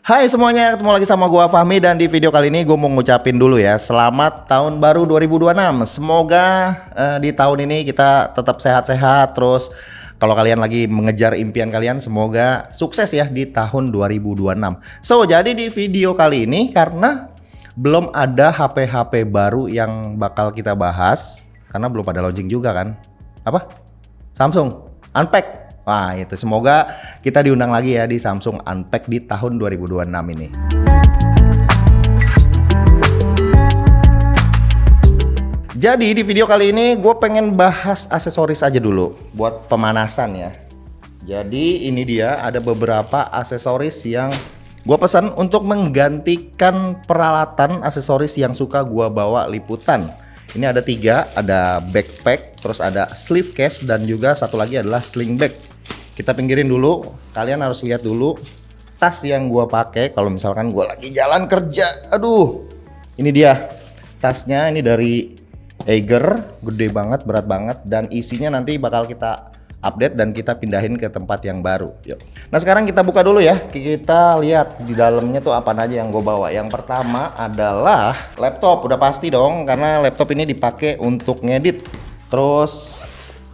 Hai semuanya, ketemu lagi sama gua Fahmi dan di video kali ini gue mau ngucapin dulu ya selamat tahun baru 2026. Semoga di tahun ini kita tetap sehat-sehat. Terus kalau kalian lagi mengejar impian kalian, semoga sukses ya di tahun 2026. So, jadi di video kali ini karena belum ada HP-HP baru yang bakal kita bahas, karena belum ada launching juga kan. Apa? Samsung Unpacked. Wah itu, semoga kita diundang lagi ya di Samsung Unpacked di tahun 2026 ini. Jadi di video kali ini gue pengen bahas aksesoris aja dulu buat pemanasan ya. Jadi ini dia, ada beberapa aksesoris yang gue pesan untuk menggantikan peralatan aksesoris yang suka gue bawa liputan. Ini ada 3, ada backpack, terus ada sleeve case, dan juga satu lagi adalah sling bag. Kita pinggirin dulu, kalian harus lihat dulu tas yang gua pakai kalau misalkan gua lagi jalan kerja. Aduh, ini dia tasnya, ini dari Eiger, gede banget, berat banget, dan isinya nanti bakal kita update dan kita pindahin ke tempat yang baru. Yuk. Nah sekarang kita buka dulu ya, kita lihat di dalamnya tuh apa aja yang gue bawa. Yang pertama adalah laptop, udah pasti dong karena laptop ini dipakai untuk ngedit. Terus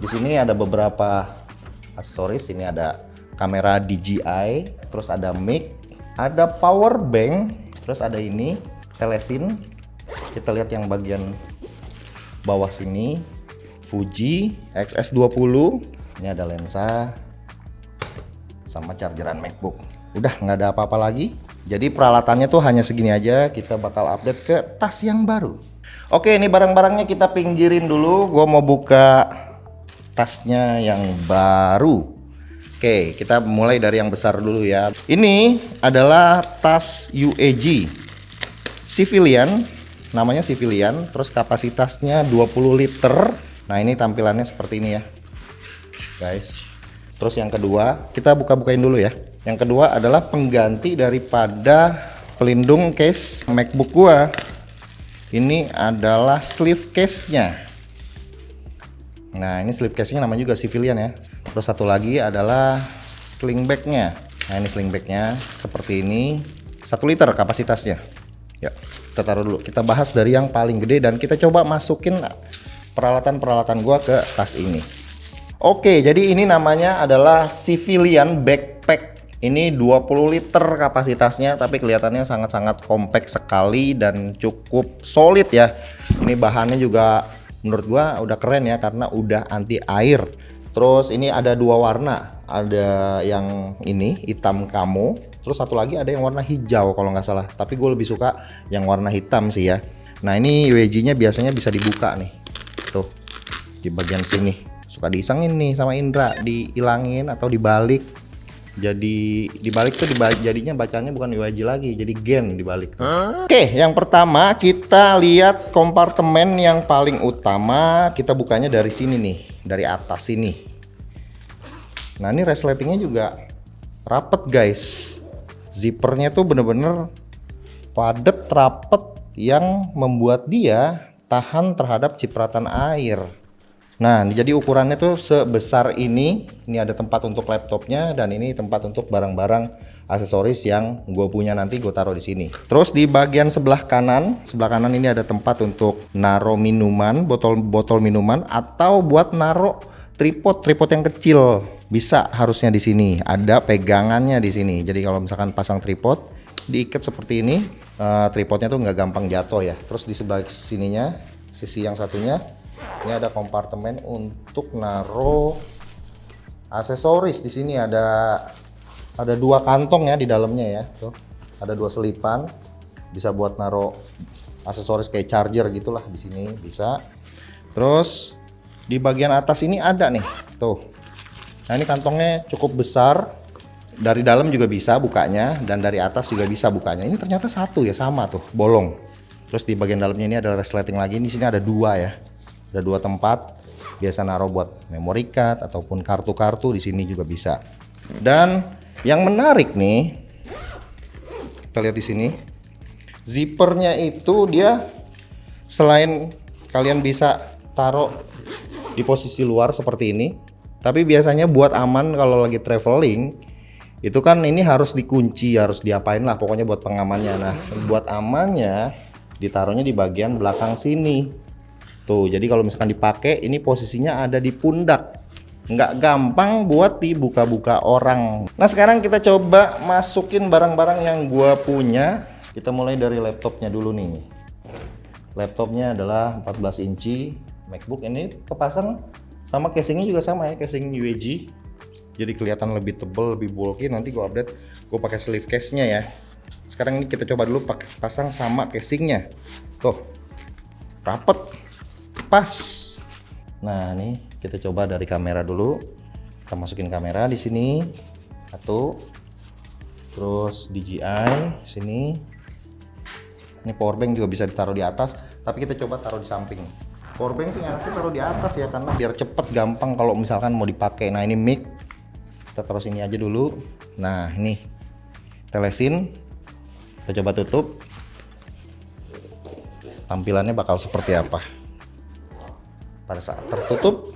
di sini ada beberapa aksesoris, ini ada kamera DJI, terus ada mic, ada power bank, terus ada ini telesin. Kita lihat yang bagian bawah sini, Fuji XS20. Ini ada lensa sama chargeran MacBook. Udah nggak ada apa-apa lagi. Jadi peralatannya tuh hanya segini aja. Kita bakal update ke tas yang baru. Oke, ini barang-barangnya kita pinggirin dulu. Gua mau buka tasnya yang baru. Oke, kita mulai dari yang besar dulu ya. Ini adalah tas UAG Civilian, namanya Civilian. Terus kapasitasnya 20 liter. Nah ini tampilannya seperti ini ya guys. Terus yang kedua, kita buka-bukain dulu ya. Yang kedua adalah pengganti daripada pelindung case MacBook gua. Ini adalah sleeve case-nya. Nah ini sleeve case-nya namanya juga Civilian ya. Terus satu lagi adalah sling bag-nya. Nah ini sling bag-nya seperti ini, 1 liter kapasitasnya. Ya, kita taruh dulu. Kita bahas dari yang paling gede dan kita coba masukin peralatan-peralatan gua ke tas ini. Oke, jadi ini namanya adalah Civilian Backpack. Ini 20 liter kapasitasnya, tapi kelihatannya sangat-sangat compact sekali dan cukup solid ya. Ini bahannya juga menurut gua udah keren ya karena udah anti air. Terus ini ada 2 warna, ada yang ini hitam kamu, terus satu lagi ada yang warna hijau kalau nggak salah. Tapi gue lebih suka yang warna hitam sih ya. Nah ini UAG-nya biasanya bisa dibuka nih, tuh di bagian sini. Suka diisengin nih sama Indra, dihilangin atau dibalik. Jadi dibalik tuh jadinya bacanya bukan UAG lagi, jadi gen dibalik. Oke, yang pertama kita lihat kompartemen yang paling utama. Kita bukanya dari sini nih, dari atas sini. Nah ini resletingnya juga rapet guys. Zippernya tuh bener-bener padet, rapet, yang membuat dia tahan terhadap cipratan air. Nah, jadi ukurannya tuh sebesar ini. Ini ada tempat untuk laptopnya dan ini tempat untuk barang-barang aksesoris yang gue punya nanti gue taruh di sini. Terus di bagian sebelah kanan ini ada tempat untuk naruh minuman, botol minuman, atau buat naruh tripod yang kecil. Bisa harusnya di sini. Ada pegangannya di sini. Jadi kalau misalkan pasang tripod, diikat seperti ini, tripodnya tuh nggak gampang jatuh ya. Terus di sebelah sininya, sisi yang satunya, ini ada kompartemen untuk naruh aksesoris. Di sini ada 2 kantong ya di dalamnya ya. Tuh, ada 2 selipan. Bisa buat naruh aksesoris kayak charger gitulah di sini bisa. Terus di bagian atas ini ada nih. Tuh. Nah, ini kantongnya cukup besar. Dari dalam juga bisa bukanya dan dari atas juga bisa bukanya. Ini ternyata satu ya, sama tuh, bolong. Terus di bagian dalamnya ini ada resleting lagi. Di sini ada 2 ya. Ada 2 tempat, biasa naruh buat memory card ataupun kartu-kartu, di sini juga bisa. Dan yang menarik nih, kita lihat di sini, zippernya itu dia selain kalian bisa taruh di posisi luar seperti ini, tapi biasanya buat aman kalau lagi traveling, itu kan ini harus dikunci, harus diapain lah pokoknya buat pengamannya. Nah, buat amannya ditaruhnya di bagian belakang sini. Tuh, jadi kalau misalkan dipakai ini posisinya ada di pundak. Nggak gampang buat dibuka-buka orang. Nah, sekarang kita coba masukin barang-barang yang gua punya. Kita mulai dari laptopnya dulu nih. Laptopnya adalah 14 inci MacBook, ini kepasang sama casingnya juga sama ya, casing UEG. Jadi kelihatan lebih tebal, lebih bulky. Nanti gua update, gua pakai sleeve case-nya ya. Sekarang ini kita coba dulu pakai pasang sama casingnya. Tuh, rapet, pas. Nah, nih kita coba dari kamera dulu. Kita masukin kamera di sini. Satu. Terus DJI sini. Ini powerbank juga bisa ditaruh di atas, tapi kita coba taruh di samping. Powerbank sih enaknya taruh di atas ya, karena biar cepet gampang kalau misalkan mau dipakai. Nah, ini mic kita taruh sini aja dulu. Nah, ini telesin. Kita coba tutup. Tampilannya bakal seperti apa pada saat tertutup.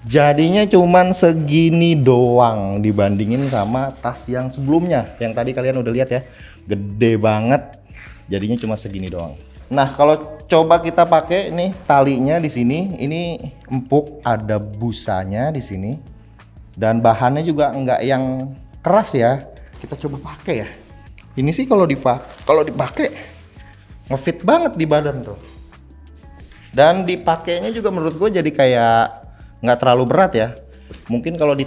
Jadinya cuman segini doang dibandingin sama tas yang sebelumnya. Yang tadi kalian udah lihat ya, gede banget. Jadinya cuma segini doang. Nah, kalau coba kita pakai nih talinya di sini, ini empuk, ada busanya di sini. Dan bahannya juga enggak yang keras ya. Kita coba pakai ya. Ini sih kalau dipakai ngefit banget di badan tuh. Dan dipakainya juga menurut gue jadi kayak nggak terlalu berat ya. Mungkin kalau di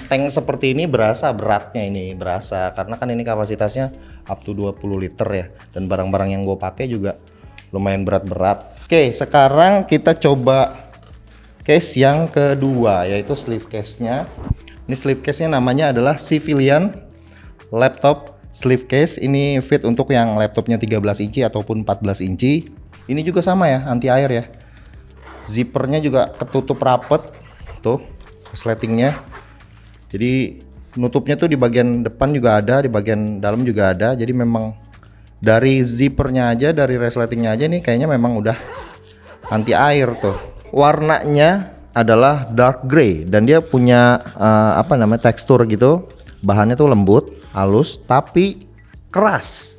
tank seperti ini berasa beratnya, ini berasa karena kan ini kapasitasnya up to 20 liter ya, dan barang-barang yang gue pakai juga lumayan berat-berat. Oke, sekarang kita coba case yang kedua, yaitu sleeve case-nya. Ini sleeve case-nya namanya adalah Civilian Laptop Sleeve Case. Ini fit untuk yang laptopnya 13 inci ataupun 14 inci. Ini juga sama ya, anti air ya. Zippernya juga ketutup rapet tuh, resletingnya. Jadi nutupnya tuh di bagian depan juga ada, di bagian dalam juga ada. Jadi memang dari zippernya aja, dari resletingnya aja nih kayaknya memang udah anti air tuh. Warnanya adalah dark gray dan dia punya tekstur gitu. Bahannya tuh lembut, halus tapi keras.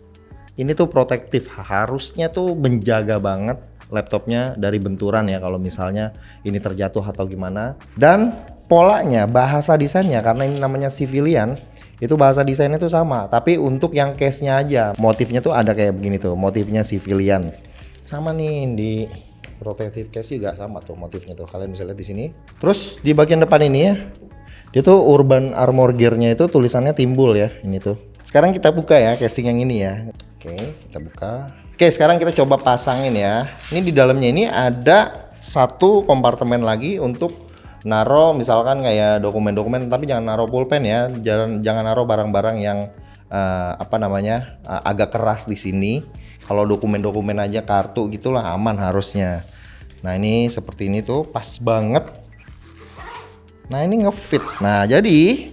Ini tuh protektif, harusnya tuh menjaga banget laptopnya dari benturan ya kalau misalnya ini terjatuh atau gimana. Dan polanya, bahasa desainnya, karena ini namanya Civilian, itu bahasa desainnya tuh sama, tapi untuk yang case-nya aja motifnya tuh ada kayak begini tuh, motifnya Civilian. Sama nih di protective case juga sama tuh motifnya tuh, kalian bisa lihat di sini. Terus di bagian depan ini ya, dia tuh Urban Armor Gear-nya itu tulisannya timbul ya, ini tuh. Sekarang kita buka ya casing yang ini ya. Oke, kita buka. Oke, sekarang kita coba pasangin ya. Ini di dalamnya ini ada satu kompartemen lagi untuk naro misalkan kayak dokumen-dokumen, tapi jangan naro pulpen ya. Jangan naro barang-barang yang agak keras di sini. Kalau dokumen-dokumen aja, kartu gitulah aman harusnya. Nah, ini seperti ini tuh pas banget. Nah, ini ngefit. Nah, jadi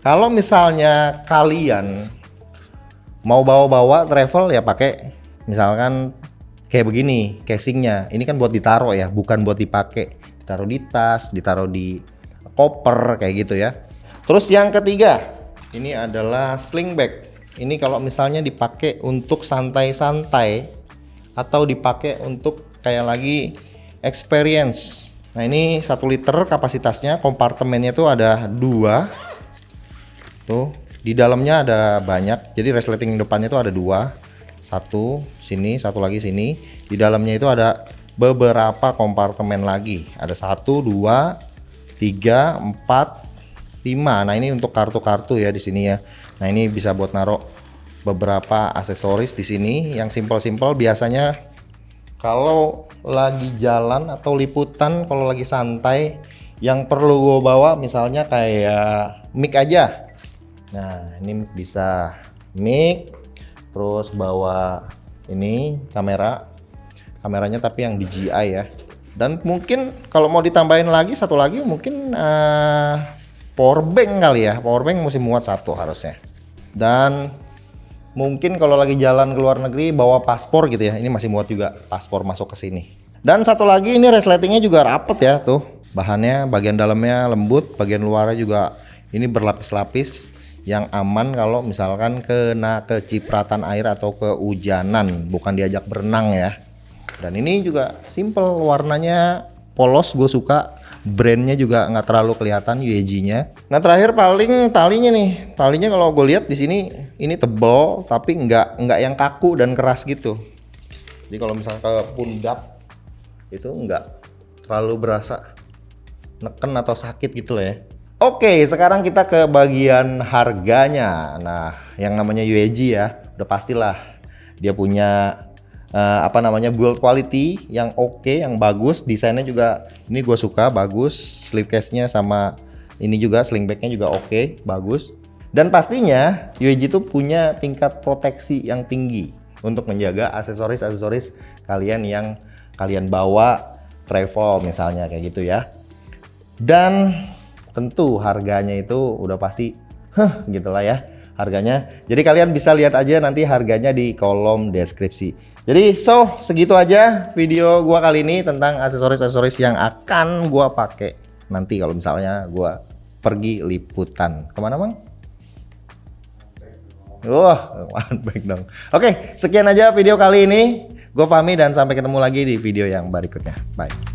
kalau misalnya kalian mau bawa-bawa travel ya pakai misalkan kayak begini casingnya. Ini kan buat ditaruh ya, bukan buat dipakai. Ditaruh di tas, ditaruh di koper kayak gitu ya. Terus yang ketiga, ini adalah sling bag. Ini kalau misalnya dipakai untuk santai-santai atau dipakai untuk kayak lagi experience. Nah, ini 1 liter kapasitasnya, kompartemennya tuh ada 2. Tuh, di dalamnya ada banyak. Jadi resleting depannya tuh ada 2. Satu sini, satu lagi sini. Di dalamnya itu ada beberapa kompartemen lagi. Ada 1, 2, 3, 4, 5. Nah, ini untuk kartu-kartu ya di sini ya. Nah, ini bisa buat naruh beberapa aksesoris di sini yang simpel-simpel. Biasanya kalau lagi jalan atau liputan, kalau lagi santai, yang perlu gue bawa misalnya kayak mic aja. Nah, ini bisa mic, terus bawa ini kameranya tapi yang DJI ya. Dan mungkin kalau mau ditambahin lagi satu lagi mungkin power bank kali ya. Power bank mesti muat 1 harusnya. Dan mungkin kalau lagi jalan ke luar negeri bawa paspor gitu ya. Ini masih muat juga, paspor masuk ke sini. Dan satu lagi, ini resletingnya juga rapet ya tuh. Bahannya bagian dalamnya lembut, bagian luarnya juga ini berlapis-lapis yang aman kalau misalkan kena kecipratan air atau kehujanan, bukan diajak berenang ya. Dan ini juga simple, warnanya polos, gue suka. Brandnya juga nggak terlalu kelihatan UEG-nya. Nah terakhir paling talinya nih, talinya kalau gue lihat di sini ini tebel tapi nggak yang kaku dan keras gitu. Jadi kalau misalnya ke pundak itu nggak terlalu berasa neken atau sakit gitu loh ya. Oke, sekarang kita ke bagian harganya. Nah, yang namanya UEG ya, udah pastilah dia punya build quality yang oke, yang bagus. Desainnya juga ini gue suka, bagus. Sleeve case-nya sama ini juga sling bag-nya juga oke, bagus. Dan pastinya UEG itu punya tingkat proteksi yang tinggi untuk menjaga aksesoris-aksesoris kalian yang kalian bawa travel misalnya kayak gitu ya. Dan tentu harganya itu udah pasti gitulah ya harganya. Jadi kalian bisa lihat aja nanti harganya di kolom deskripsi. Jadi segitu aja video gua kali ini tentang aksesoris-aksesoris yang akan gua pakai nanti kalau misalnya gua pergi liputan. Kemana Bang? Wah, baik dong. Oke, sekian aja video kali ini. Gua Fahmi dan sampai ketemu lagi di video yang berikutnya. Bye.